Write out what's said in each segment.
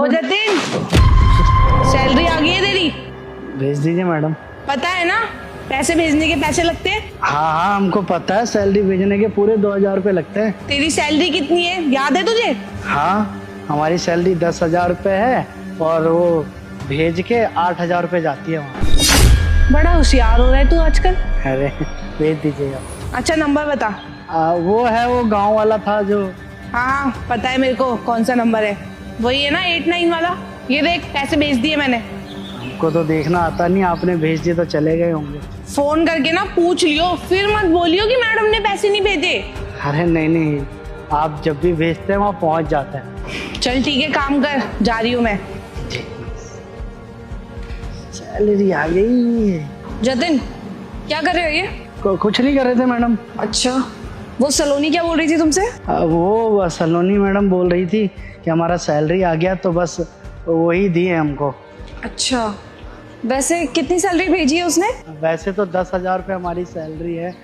ओ Jatin, salary आ गई है तेरी? भेज दीजिए मैडम। पता है ना पैसे भेजने के पैसे लगते हैं? हाँ हाँ हमको पता है, सैलरी भेजने के पूरे 2000 रुपये लगते हैं। तेरी सैलरी कितनी है याद है तुझे? हाँ हमारी सैलरी 10,000 रुपये है और वो भेज के 8,000 रुपये जाती है वहाँ। बड़ा होशियार हो रहा है तू आजकल। अरे भेज दीजिएगा। अच्छा नंबर बता। वो है, वो गांव वाला था जो। हाँ पता है मेरे को कौन सा नंबर है, वही है ना 89 वाला। ये देख पैसे भेज दिए मैंने। हमको तो देखना आता नहीं, आपने भेज दिए तो चले गए होंगे। फोन करके ना पूछ लियो, फिर मत बोलियो कि मैडम ने पैसे नहीं भेजे। अरे नहीं नहीं, आप जब भी भेजते हैं वहाँ पहुँच जाता है। चल ठीक है काम कर, जा रही हूँ मैं। सैलरी आ गई। जतिन क्या कर रहे हो ये? कुछ नहीं कर रहे थे मैडम। अच्छा वो सलोनी क्या बोल रही थी तुमसे? वो सलोनी मैडम बोल रही थी कि हमारा सैलरी आ गया, तो बस वही दिए हमको। अच्छा वैसे कितनी सैलरी भेजी है उसने? वैसे तो 10,000 रुपये हमारी सैलरी है,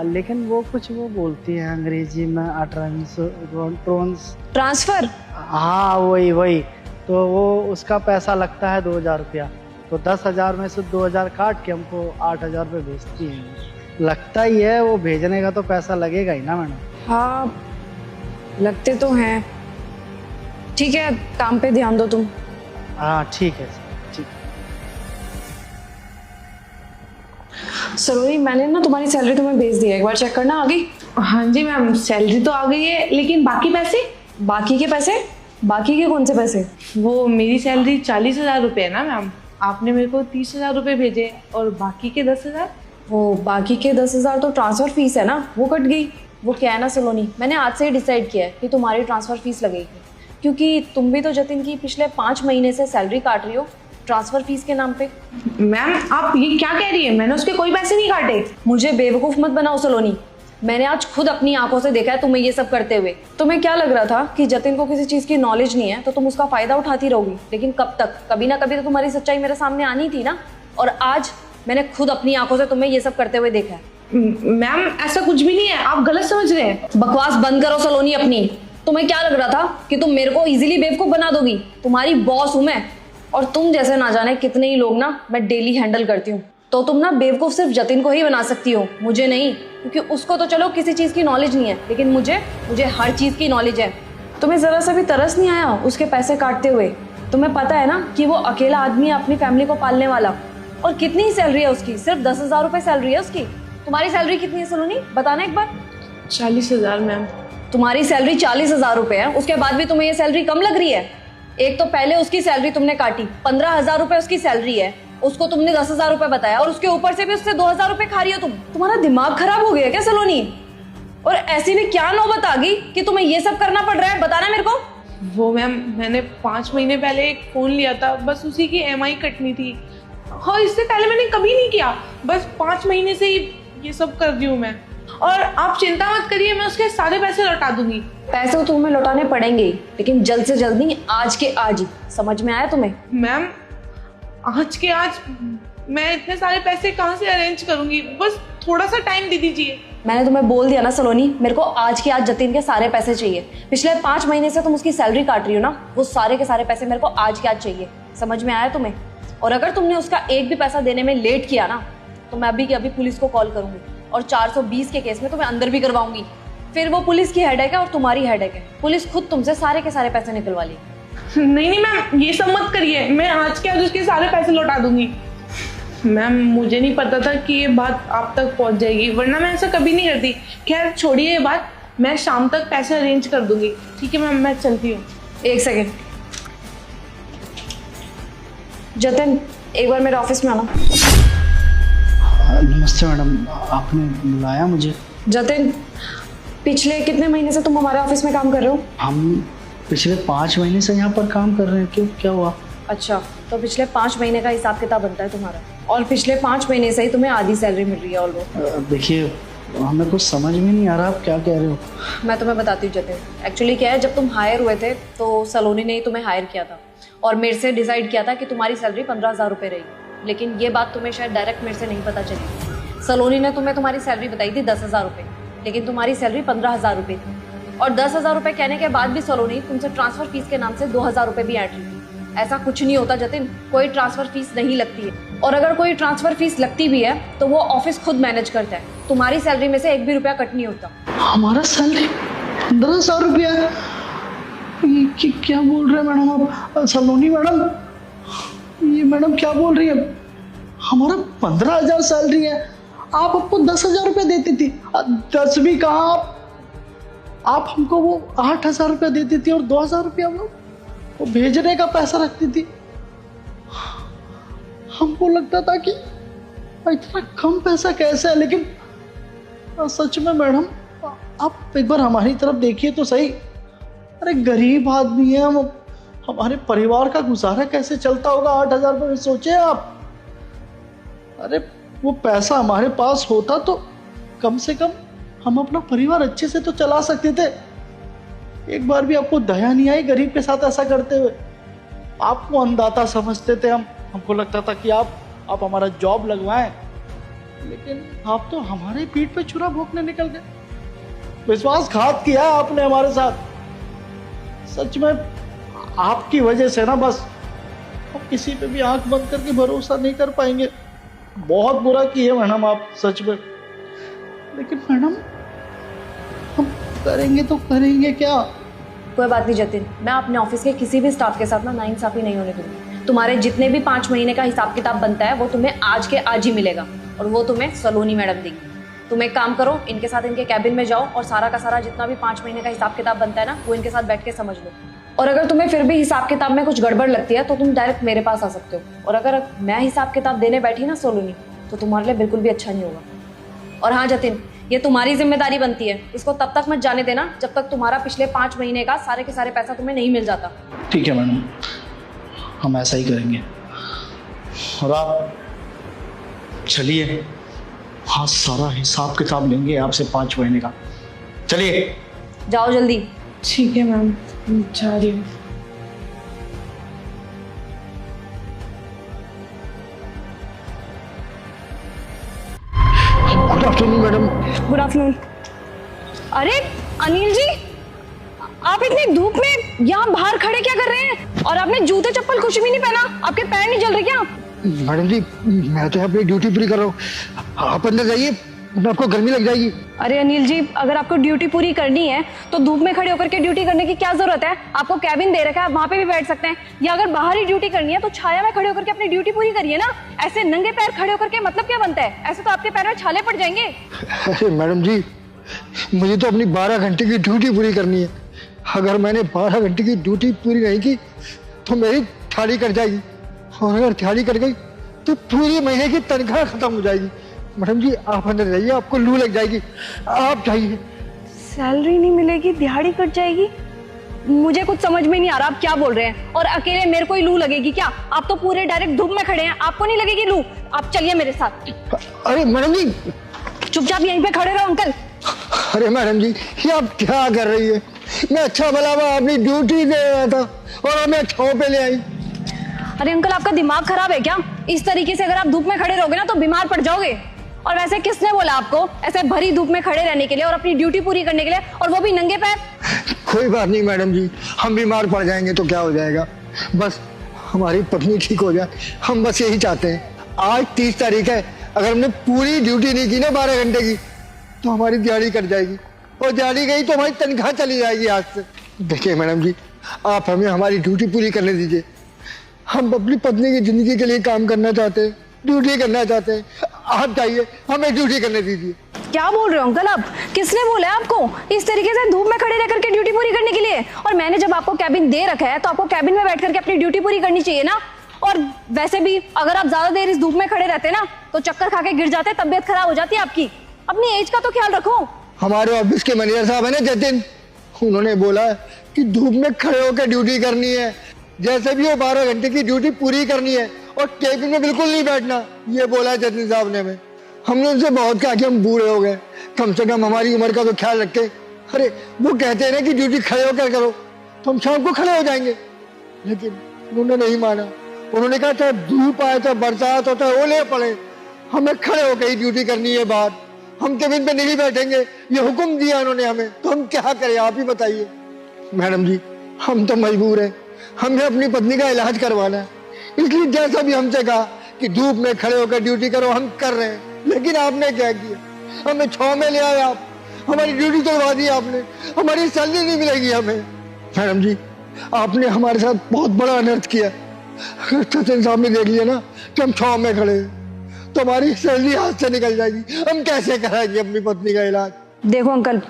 लेकिन वो कुछ वो बोलती है अंग्रेजी में, ट्रांसफर? हाँ वही वही। तो वो उसका पैसा लगता है 2,000 रुपया, तो 10,000 में से 2,000 काट के हमको 8,000 रुपये भेजती है। लगता ही है, वो भेजने का तो पैसा लगेगा ही ना मैडम। हाँ लगते तो हैं। ठीक है काम पे ध्यान दो तुम। हाँ ठीक है ठीक। सलोनी मैंने ना तुम्हारी सैलरी तुम्हें भेज दी है, एक बार चेक करना। आ गई? हाँ जी मैम सैलरी तो आ गई है, लेकिन बाकी पैसे? बाकी के पैसे? बाकी के कौन से पैसे? वो मेरी सैलरी 40,000 रुपये है ना मैम, आपने मेरे को 30,000 रुपये भेजे और बाकी के 10,000। वो बाकी के 10,000 तो ट्रांसफर फीस है ना, वो कट गई। वो क्या है ना सलोनी, मैंने आज से ही डिसाइड किया है कि तुम्हारी ट्रांसफर फीस लगेगी, क्योंकि तुम भी तो जतिन की पिछले 5 महीने से सैलरी काट रही हो ट्रांसफर फीस के नाम पे। मैम आप ये क्या कह रही है, मैंने उसके कोई पैसे नहीं काटे। मुझे बेवकूफ़ मत बनाओ सलोनी, मैंने आज खुद अपनी आंखों से देखा है तुम्हें ये सब करते हुए। तुम्हें क्या लग रहा था कि जतिन को किसी चीज़ की नॉलेज नहीं है तो तुम उसका फ़ायदा उठाती रहोगी, लेकिन कब तक? कभी ना कभी तो तुम्हारी सच्चाई मेरे सामने आनी थी ना। और आज मैंने खुद अपनी आंखों से तुम्हें ये सब करते हुए देखा है। मैम ऐसा कुछ भी नहीं है, आप गलत समझ रहे हैं। बकवास बंद करो सलोनी अपनी। तुम्हें क्या लग रहा था कि तुम मेरे को इजीली बेवकूफ़ बना दोगी? तुम्हारी बॉस हूँ मैं, और तुम जैसे ना जाने कितने ही लोग ना मैं डेली हैंडल करती हूँ। तो तुम ना बेवकूफ़ सिर्फ जतिन को ही बना सकती हो, मुझे नहीं, क्योंकि उसको तो चलो किसी चीज़ की नॉलेज नहीं है, लेकिन मुझे हर चीज़ की नॉलेज है। तुम्हें ज़रा सा भी तरस नहीं आया उसके पैसे काटते हुए? तुम्हें पता है ना कि वो अकेला आदमी है अपनी फैमिली को पालने वाला, और कितनी सैलरी है उसकी? सिर्फ 10,000 रुपये सैलरी है उसकी। तुम्हारी सैलरी कितनी है सलोनी, बताना एक बार। 40,000 मैम। तुम्हारी सैलरी 40,000 रुपये है, उसके बाद भी तुम्हें ये सैलरी कम लग रही है? एक तो पहले उसकी सैलरी तुमने काटी, 15,000 रुपये उसकी सैलरी है, उसको तुमने 10,000 रुपये बताया, और उसके ऊपर से भी उससे 2,000 रुपये खा रही हो तुम। तुम्हारा दिमाग खराब हो गया क्या सलोनी? और ऐसी भी क्या नौबत आ गई कि तुम्हें ये सब करना पड़ रहा है, बताना मेरे को। वो मैम मैंने 5 महीने पहले एक फ़ोन लिया था, बस उसी की EMI कटनी थी। हाँ इससे पहले मैंने कभी नहीं किया, बस 5 महीने से ही ये सब कर रही हूँ मैं। और आप चिंता मत करिए, मैं उसके सारे पैसे लौटा दूंगी। पैसे तो तुम्हें लौटाने पड़ेंगे ही, लेकिन जल्द से जल्द नहीं, आज के आज ही। समझ में आया तुम्हें? मैम आज के आज मैं इतने सारे पैसे कहाँ से अरेंज करूंगी, बस थोड़ा सा टाइम दे दीजिए। मैंने तुम्हें बोल दिया ना सलोनी, मेरे को आज के आज जतिन के सारे पैसे चाहिए। पिछले 5 महीने से तुम उसकी सैलरी काट रही हो ना, वो सारे के सारे पैसे मेरे को आज के आज चाहिए। समझ में आया तुम्हें? और अगर तुमने उसका एक भी पैसा देने में लेट किया ना, तो मैं अभी के अभी पुलिस को कॉल करूंगी, और 420 के केस में तुम्हें अंदर भी करवाऊंगी। फिर वो पुलिस की हेडेक है और तुम्हारी हेडेक है, पुलिस खुद तुमसे सारे के सारे पैसे निकलवा लेगी। नहीं नहीं मैम ये सब मत करिए, मैं आज के आज उसके सारे पैसे लौटा दूंगी। मैम मुझे नहीं पता था कि ये बात आप तक पहुंच जाएगी, वरना मैं ऐसा कभी नहीं करती। खैर छोड़िए ये बात, मैं शाम तक पैसे अरेंज कर दूंगी। ठीक है मैम मैं चलती हूँ। एक सेकेंड जतिन, एक बार मेरे ऑफिस में आना। नमस्ते मैडम, आपने बुलाया मुझे? जतिन पिछले कितने महीने से तुम हमारे ऑफिस में काम कर रहे हो? हम पिछले 5 महीने से यहाँ पर काम कर रहे हैं। क्यों, क्या हुआ? अच्छा तो पिछले 5 महीने का हिसाब किताब बनता है तुम्हारा, और पिछले 5 महीने से ही तुम्हें आधी सैलरी मिल रही है ऑलमोस्ट। देखिए हमें कुछ समझ में नहीं आ रहा आप क्या कह रहे हो। मैं तुम्हें बताती हूँ जतिन, एक्चुअली क्या है, जब तुम हायर हुए थे तो सलोनी ने ही तुम्हें हायर किया था, और मेरे से डिसाइड किया था कि तुम्हारी सैलरी 15,000 रुपये रहेगी। लेकिन ये बात तुम्हें शायद डायरेक्ट मेरे से नहीं पता चली। सलोनी ने तुम्हें तुम्हारी सैलरी बताई थी 10,000 रुपये, लेकिन तुम्हारी सैलरी 15,000 रुपये थी। और 10,000 रुपए कहने के बाद भी सलोनी तुमसे ट्रांसफर फीस के नाम से 2,000 रुपए भी ऐंठ रही थी। ऐसा कुछ नहीं होता जतिन, कोई ट्रांसफर फीस नहीं लगती है, और अगर कोई ट्रांसफर फीस लगती भी है तो वो ऑफिस खुद मैनेज करता है, तुम्हारी सैलरी में से एक भी रुपया कट नहीं होता। हमारा सैलरी 15,000 रुपया है? ये क्या बोल रहे हैं मैडम आप? सलोनी मैडम, ये मैडम क्या बोल रही है? हमारा 15,000 सैलरी है, आप हमको 10,000 रुपया देती थी। 10 भी कहाँ, आप हमको वो 8,000 रुपया देती थी और 2,000 रुपया वो भेजने का पैसा रखती थी। हमको लगता था कि इतना कम पैसा कैसे है, लेकिन सच में मैडम आप एक बार हमारी तरफ देखिए तो सही। अरे गरीब आदमी है हम, हमारे परिवार का गुजारा कैसे चलता होगा 8,000 रुपये में, सोचे आप। अरे वो पैसा हमारे पास होता तो कम से कम हम अपना परिवार अच्छे से तो चला सकते थे। एक बार भी आपको दया नहीं आई गरीब के साथ ऐसा करते हुए? आपको अन्नदाता समझते थे हम, हमको लगता था कि आप हमारा जॉब लगवाएं, लेकिन आप तो हमारे पीठ पे छुरा भोंकने निकल गए। विश्वासघात किया आपने हमारे साथ। सच में आपकी वजह से ना बस हम किसी पे भी आंख बंद करके भरोसा नहीं कर पाएंगे। बहुत बुरा किए मैडम आप, सच में। लेकिन मैडम हम करेंगे तो करेंगे क्या? कोई बात नहीं जतिन, मैं अपने ऑफिस के किसी भी स्टाफ के साथ ना नाइंसाफी नहीं होने दूंगी। तुम्हारे जितने भी 5 महीने का हिसाब किताब बनता है वो तुम्हें आज के आज ही मिलेगा, और वो तुम्हें सलोनी मैडम देगी। तुम एक काम करो, इनके साथ इनके कैबिन में जाओ और सारा का सारा जितना भी 5 महीने का हिसाब किताब बनता है ना वो इनके साथ बैठ के समझ लो। और अगर तुम्हें फिर भी हिसाब किताब में कुछ गड़बड़ लगती है तो तुम डायरेक्ट मेरे पास आ सकते हो, और अगर मैं हिसाब किताब देने बैठी ना सलोनी तो तुम्हारे लिए बिल्कुल भी अच्छा नहीं होगा। और हाँ जतिन, ये तुम्हारी जिम्मेदारी बनती है, इसको तब तक मत जाने देना जब तक तुम्हारा पिछले 5 महीने का सारे के सारे पैसा तुम्हें नहीं मिल जाता। ठीक है मैडम, हम ऐसा ही करेंगे। और आप चलिए, हाँ सारा हिसाब किताब लेंगे आपसे 5 महीने का। चलिए जाओ जल्दी। ठीक है मैम, जा रही हूँ। Good afternoon madam. Good afternoon. अरे अनिल जी, आप इतनी धूप में यहाँ बाहर खड़े क्या कर रहे हैं? और आपने जूते चप्पल कुछ भी नहीं पहना, आपके पैर नहीं जल रहे क्या? मैडम जी, मैं तो अपनी ड्यूटी पूरी कर रहा हूँ, आप अंदर जाइए, आपको गर्मी लग जाएगी। अरे अनिल जी, अगर आपको ड्यूटी पूरी करनी है तो धूप में खड़े होकर के ड्यूटी करने की क्या जरूरत है? आपको कैबिन दे रखा है, आप वहाँ पे भी बैठ सकते हैं, या अगर बाहर ही ड्यूटी करनी है तो छाया में खड़े होकर के अपनी ड्यूटी पूरी करिए ना। ऐसे नंगे पैर खड़े होकर के मतलब क्या बनता है? ऐसे तो आपके पैर में छाले पड़ जाएंगे। अरे मैडम जी, मुझे तो अपनी 12 घंटे की ड्यूटी पूरी करनी है। अगर मैंने 12 घंटे की ड्यूटी पूरी नहीं की तो मेरी थाली कट जाएगी, और अगर थाली कट गई तो पूरे महीने की तनख्वाह खत्म हो जाएगी। मैडम जी आप अंदर जाइए, आपको लू लग जाएगी, आप जाइए। सैलरी नहीं मिलेगी, दिहाड़ी कट जाएगी? मुझे कुछ समझ में नहीं आ रहा आप क्या बोल रहे हैं। और अकेले मेरे को ही लू लगेगी क्या? आप तो पूरे डायरेक्ट धूप में खड़े हैं, आपको नहीं लगेगी लू? आप चलिए मेरे साथ। अरे मैडम जी, चुपचाप यहीं पे खड़े रहो अंकल। अरे मैडम जी, ये आप क्या कर रही है? मैं अच्छा भला अपनी ड्यूटी दे रहा था और हमें छांव पे ले आई। अरे अंकल, आपका दिमाग खराब है क्या? इस तरीके से अगर आप धूप में खड़े रहोगे ना तो बीमार पड़ जाओगे। और वैसे किसने बोला आपको ऐसे भरी धूप में खड़े रहने के लिए और अपनी ड्यूटी पूरी करने के लिए, और वो भी नंगे पैर? कोई बात नहीं मैडम जी, हम बीमार पड़ जाएंगे तो क्या हो जाएगा, बस हमारी पत्नी ठीक हो जाए, हम बस यही चाहते हैं। आज 30 तारीख है, अगर हमने पूरी ड्यूटी नहीं की ना 12 घंटे की तो हमारी दिहाड़ी कट जाएगी, और दिहाड़ी गई तो हमारी तनख्वाह चली जाएगी आज से। देखिए मैडम जी, आप हमें हमारी ड्यूटी पूरी करने दीजिए। हम अपनी पत्नी की जिंदगी के लिए काम करना चाहते हैं, ड्यूटी करना चाहते हैं। आप जाइए, हमें ड्यूटी करने दीजिए। क्या बोल रहे हो अंकल आप? किसने बोला है आपको इस तरीके से धूप में खड़े रह करके ड्यूटी पूरी करने के लिए? और मैंने जब आपको कैबिन दे रखा है तो आपको कैबिन में बैठ करके अपनी ड्यूटी पूरी करनी चाहिए ना। और वैसे भी अगर आप ज्यादा देर इस धूप में खड़े रहते ना तो चक्कर खा के गिर जाते, तबियत खराब हो जाती है आपकी। अपनी एज का तो ख्याल रखो। हमारे ऑफिस के मैनेजर साहब है ना जतिन, उन्होंने बोला कि धूप में खड़े होकर ड्यूटी करनी है, जैसे भी वो 12 घंटे की ड्यूटी पूरी करनी है, और कैबिन में बिल्कुल नहीं बैठना, ये बोला है जतिन साहब ने हमें। हमने उनसे बहुत कहा कि हम बूढ़े हो गए, कम से कम हमारी उम्र का तो ख्याल रखें। अरे वो कहते हैं ना कि ड्यूटी खड़े होकर करो, तो हम शाम को खड़े हो जाएंगे, लेकिन उन्होंने नहीं माना। उन्होंने कहा चाहे धूप आए, चाहे बरसात हो, चाहे ओले पड़े, हमें खड़े होकर ही ड्यूटी करनी है बाहर। हम केबिन पे नहीं बैठेंगे, ये हुक्म दिया उन्होंने हमें, तो हम क्या करें आप ही बताइए। मैडम जी हम तो मजबूर हैं, हमें अपनी पत्नी का इलाज करवाना है, इसलिए जैसा भी हमसे कहा कि धूप में खड़े होकर ड्यूटी करो हम कर रहे हैं। लेकिन आपने क्या किया, हमें छांव में ले आए आप, हमारी ड्यूटी तोड़वा दी आपने, हमारी सैलरी नहीं मिलेगी हमें। मैडम जी आपने हमारे साथ बहुत बड़ा अनर्थ किया। अगर सचिन साहब ने देख लिया ना कि हम छांव में खड़े हैं तो हमारी सैलरी हाथ से निकल जाएगी, हम कैसे कराएंगे अपनी पत्नी का इलाज। देखो अंकल,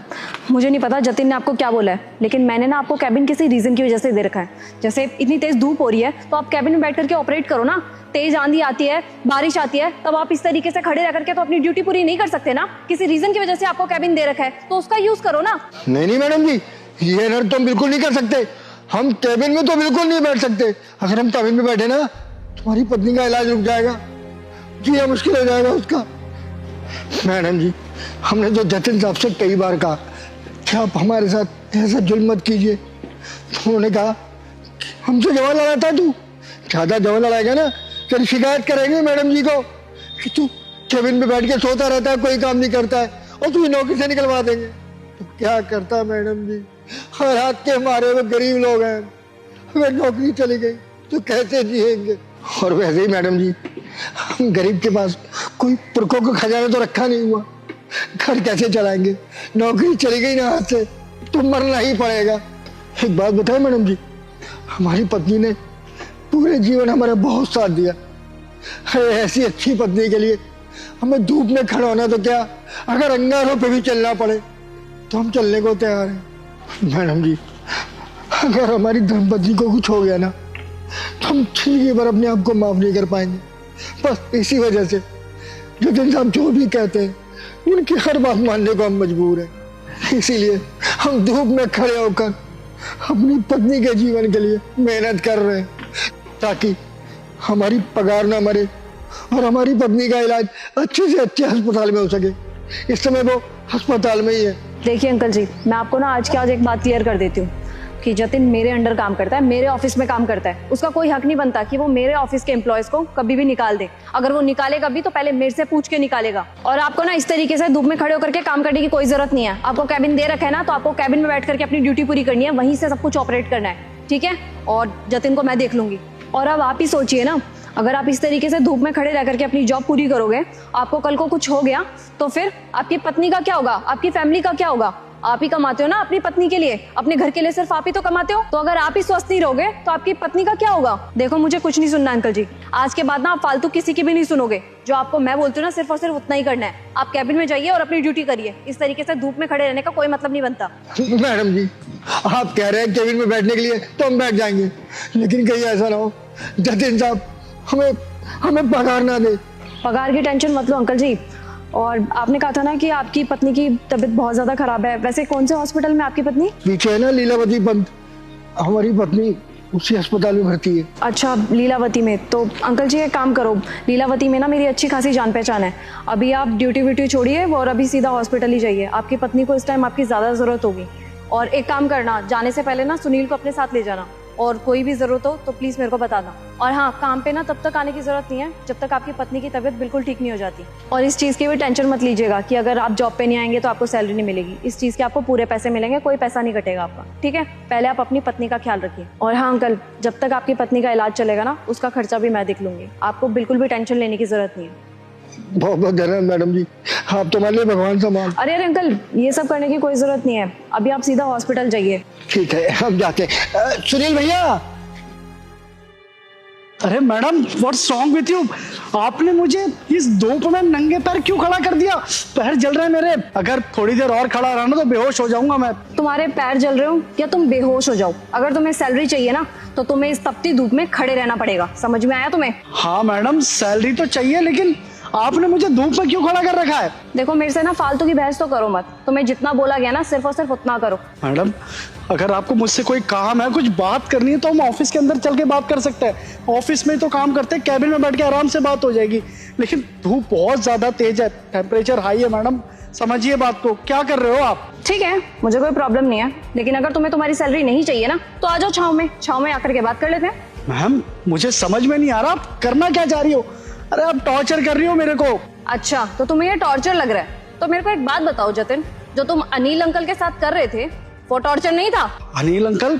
मुझे नहीं पता जतिन ने आपको क्या बोला है, लेकिन मैंने ना आपको कैबिन किसी रीजन की वजह से दे रखा है। जैसे इतनी तेज धूप हो रही है तो आप कैबिन में बैठ करके ऑपरेट करो ना। तेज आंधी आती है, बारिश आती है, तब आप इस तरीके से खड़े रह करके तो अपनी ड्यूटी पूरी नहीं कर सकते ना। किसी रीजन की वजह से आपको कैबिन दे रखा है तो उसका यूज करो ना। नहीं मैडम जी, ये अनर्थ तो हम बिल्कुल नहीं कर सकते, हम कैबिन में तो बिल्कुल नहीं बैठ सकते। अगर हम कैबिन में बैठे ना तुम्हारी पत्नी का इलाज रुक जाएगा, जीना मुश्किल हो जाएगा उसका। मैडम जी हमने तो जतिन साहब से कई बार कहा कि आप हमारे साथ ऐसा जुल्म मत कीजिए, तो उन्होंने कहा हमसे जवान लड़ाता तू, ज्यादा जवान लड़ाएगा ना तेरी शिकायत करेंगे मैडम जी को कि तू केबिन में बैठ के सोता रहता है, कोई काम नहीं करता है, और तू नौकरी से निकलवा देंगे। तो क्या करता है मैडम जी, हर हाथ के मारे हुए गरीब लोग हैं, अगर नौकरी चली गई तो कैसे जिएंगे। और वैसे ही मैडम जी हम गरीब के पास कोई पुरखों का खजाना तो रखा नहीं हुआ, घर कैसे चलाएंगे, नौकरी चली गई ना हाथ से तो मरना ही पड़ेगा। एक बात बताए मैडम जी, हमारी पत्नी ने पूरे जीवन हमारा बहुत साथ दिया, ऐसी अच्छी पत्नी के लिए हमें धूप में खड़ा होना तो क्या, अगर अंगारों पे भी चलना पड़े तो हम चलने को तैयार हैं। मैडम जी अगर हमारी धर्मपत्नी को कुछ हो गया ना तो हम जिंदगी भर अपने आप को माफ नहीं कर पाएंगे। बस इसी वजह से जतिन साहब जो भी कहते हैं उनकी हर बात मानने को हम मजबूर हैं। इसीलिए हम धूप में खड़े होकर अपनी पत्नी के जीवन के लिए मेहनत कर रहे हैं, ताकि हमारी पगार ना मरे और हमारी पत्नी का इलाज अच्छे से अच्छे अस्पताल में हो सके। इस समय वो अस्पताल में ही है। देखिए अंकल जी, मैं आपको ना आज के आज एक बात क्लियर कर देती हूँ कि जतिन मेरे अंडर काम करता है, मेरे ऑफिस में काम करता है। उसका कोई हक नहीं बनता कि वो मेरे ऑफिस के एम्प्लॉयज को कभी भी निकाल दे। अगर वो निकालेगा भी तो पहले मेरे से पूछ के निकालेगा। और आपको ना इस तरीके से धूप में खड़े होकर के काम करने की कोई जरूरत नहीं है। आपको कैबिन दे रखा है ना, तो आपको कैबिन में बैठ करके अपनी ड्यूटी पूरी करनी है, वहीं से सब कुछ ऑपरेट करना है, ठीक है। और जतिन को मैं देख लूंगी। और अब आप ही सोचिए ना, अगर आप इस तरीके से धूप में खड़े रह करके अपनी जॉब पूरी करोगे, आपको कल को कुछ हो गया तो फिर आपकी पत्नी का क्या होगा, आपकी फैमिली का क्या होगा। आप ही कमाते हो ना अपनी पत्नी के लिए, अपने घर के लिए सिर्फ आप ही तो कमाते हो। तो अगर आप ही स्वस्थ नहीं रहोगे तो आपकी पत्नी का क्या होगा। देखो मुझे कुछ नहीं सुनना अंकल जी, आज के बाद ना आप फालतू किसी की भी नहीं सुनोगे। जो आपको मैं बोलती हूँ ना, सिर्फ और सिर्फ उतना ही करना है। आप कैबिन में जाइए और अपनी ड्यूटी करिए। इस तरीके से धूप में खड़े रहने का कोई मतलब नहीं बनता। मैडम जी आप कह रहे हैं केबिन में बैठने के लिए तो हम बैठ जाएंगे, लेकिन कहीं ऐसा ना हो जतिन साहब हमें पगार ना दे। पगार की टेंशन मत लो अंकल जी। और आपने कहा था ना कि आपकी पत्नी की तबीयत बहुत ज्यादा खराब है, वैसे कौन से हॉस्पिटल में आपकी पत्नी? पीछे है ना लीलावती पंत, हमारी पत्नी उसी अस्पताल में भर्ती है। अच्छा लीलावती में। तो अंकल जी एक काम करो, लीलावती में ना मेरी अच्छी खासी जान पहचान है। अभी आप ड्यूटी व्यूटी छोड़िए और अभी सीधा हॉस्पिटल ही जाइए। आपकी पत्नी को इस टाइम आपकी ज्यादा जरूरत होगी। और एक काम करना, जाने से पहले ना सुनील को अपने साथ ले जाना, और कोई भी जरूरत हो तो प्लीज मेरे को बताना। और हाँ, काम पे ना तब तक आने की जरूरत नहीं है जब तक आपकी पत्नी की तबीयत बिल्कुल ठीक नहीं हो जाती। और इस चीज की भी टेंशन मत लीजिएगा कि अगर आप जॉब पे नहीं आएंगे तो आपको सैलरी नहीं मिलेगी। इस चीज के आपको पूरे पैसे मिलेंगे, कोई पैसा नहीं कटेगा आपका, ठीक है। पहले आप अपनी पत्नी का ख्याल रखिए। और हाँ अंकल, जब तक आपकी पत्नी का इलाज चलेगा ना, उसका खर्चा भी मैं देख लूंगी। आपको बिल्कुल भी टेंशन लेने की जरूरत नहीं है। बहुत बहुत धन्यवाद मैडम जी, आप तो मान लो भगवान समान। अरे अंकल, ये सब करने की कोई जरूरत नहीं है। अभी आप सीधा हॉस्पिटल जाइए। ठीक है हम जाते हैं। सुनील भैया। अरे madam what's wrong with you, आपने मुझे इस धूप में नंगे पैर क्यों खड़ा कर दिया? पैर जल रहे हैं मेरे, अगर थोड़ी देर और खड़ा रहा ना तो बेहोश हो जाऊंगा मैं। तुम्हारे पैर जल रहे हो या तुम बेहोश हो जाओ, अगर तुम्हें सैलरी चाहिए ना तो तुम्हें इस तपती धूप में खड़े रहना पड़ेगा। समझ में आया तुम्हें? हाँ मैडम सैलरी तो चाहिए, लेकिन आपने मुझे धूप में क्यों खड़ा कर रखा है? देखो मेरे से ना फालतू की बहस तो करो मत। तुम्हें जितना बोला गया ना सिर्फ और सिर्फ उतना करो। मैडम अगर आपको मुझसे कोई काम है, कुछ बात करनी है तो हम ऑफिस के अंदर चल के बात कर सकते हैं। ऑफिस में तो काम करते हैं, कैबिन में बैठ के आराम से बात हो जाएगी। लेकिन धूप बहुत ज्यादा तेज है, टेम्परेचर हाई है मैडम, समझिए बात को। क्या कर रहे हो आप? ठीक है, मुझे कोई प्रॉब्लम नहीं है, लेकिन अगर तुम्हें तुम्हारी सैलरी नहीं चाहिए ना तो आ जाओ छाव में आकर के बात कर लेते हैं। मैम मुझे समझ में नहीं आ रहा आप करना क्या चाह रही हो? अरे आप टॉर्चर कर रही हो मेरे को। अच्छा, तो तुम्हें ये टॉर्चर लग रहा है तो मेरे को एक बात बताओ जतिन, जो तुम अनिल अंकल के साथ कर रहे थे वो टॉर्चर नहीं था? अनिल अंकल?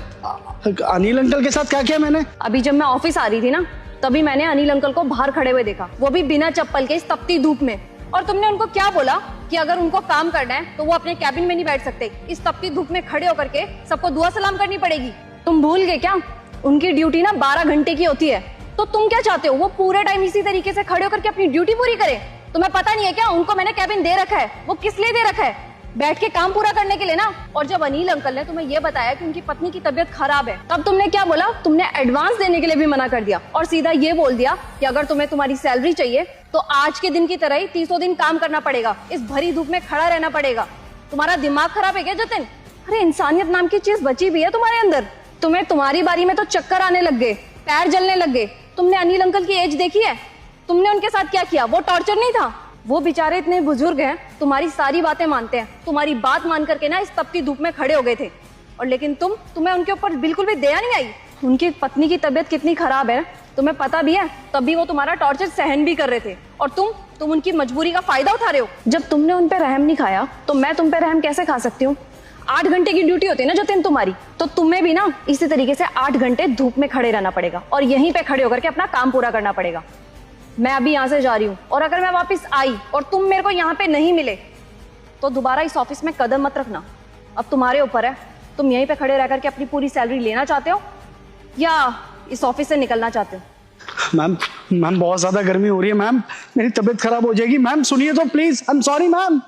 अनिल अंकल के साथ क्या किया मैंने? अभी जब मैं ऑफिस आ रही थी ना, तभी मैंने अनिल अंकल को बाहर खड़े हुए देखा, वो भी बिना चप्पल के इस तपती धूप में। और तुमने उनको क्या बोला कि अगर उनको काम करना है तो वो अपने कैबिन में नहीं बैठ सकते, इस तपती धूप में खड़े होकर के सबको दुआ सलाम करनी पड़ेगी। तुम भूल गए क्या? उनकी ड्यूटी ना 12 घंटे की होती है। तो तुम क्या चाहते हो, वो पूरे टाइम इसी तरीके से खड़े होकर के अपनी ड्यूटी पूरी करें? तुम्हें पता नहीं है क्या उनको मैंने कैबिन दे रखा है? वो किस लिए दे रखा है? बैठ के काम पूरा करने के लिए ना। और जब अनिल अंकल ने तुम्हें ये बताया कि उनकी पत्नी की तबीयत खराब है, तब तुमने क्या बोला? तुमने एडवांस देने के लिए भी मना कर दिया और सीधा ये बोल दिया कि अगर तुम्हें तुम्हारी सैलरी चाहिए तो आज के दिन की तरह ही 30 दिन काम करना पड़ेगा, इस भरी धूप में खड़ा रहना पड़ेगा। तुम्हारा दिमाग खराब है क्या जतिन? अरे इंसानियत नाम की चीज बची भी है तुम्हारे अंदर? तुम्हें तुम्हारी बारी में तो चक्कर आने लग गए, पैर जलने लग गए। तुमने अनिल अंकल की एज देखी है? तुमने उनके साथ क्या किया? वो टॉर्चर नहीं था? वो बेचारे इतने बुजुर्ग हैं, तुम्हारी सारी बातें मानते हैं, तुम्हारी बात मान करके ना इस तपती धूप में खड़े हो गए थे। और लेकिन तुम्हें उनके ऊपर बिल्कुल भी दया नहीं आई। उनकी पत्नी की तबीयत कितनी खराब है तुम्हें पता भी है, तब भी वो तुम्हारा टॉर्चर सहन भी कर रहे थे। और तुम उनकी मजबूरी का फायदा उठा रहे हो। जब तुमने उन पे रहम नहीं खाया तो मैं तुम पे रहम कैसे खा सकती हूँ? 8 घंटे की ड्यूटी होती है ना जतिन तुम्हारी, तो तुम्हें भी ना इसी तरीके से 8 घंटे धूप में खड़े रहना पड़ेगा और यहीं पे खड़े होकर के अपना काम पूरा करना पड़ेगा। मैं अभी यहाँ से जा रही हूँ और अगर मैं वापस आई और तुम मेरे को यहाँ पे नहीं मिले तो दोबारा इस ऑफिस में कदम मत रखना। अब तुम्हारे ऊपर है, तुम यहीं पे खड़े रह करके अपनी पूरी सैलरी लेना चाहते हो या इस ऑफिस से निकलना चाहते हो? मैम बहुत ज्यादा गर्मी हो रही है मैम, मेरी तबीयत खराब हो जाएगी मैम, सुनिए तो please. I am sorry ma'am.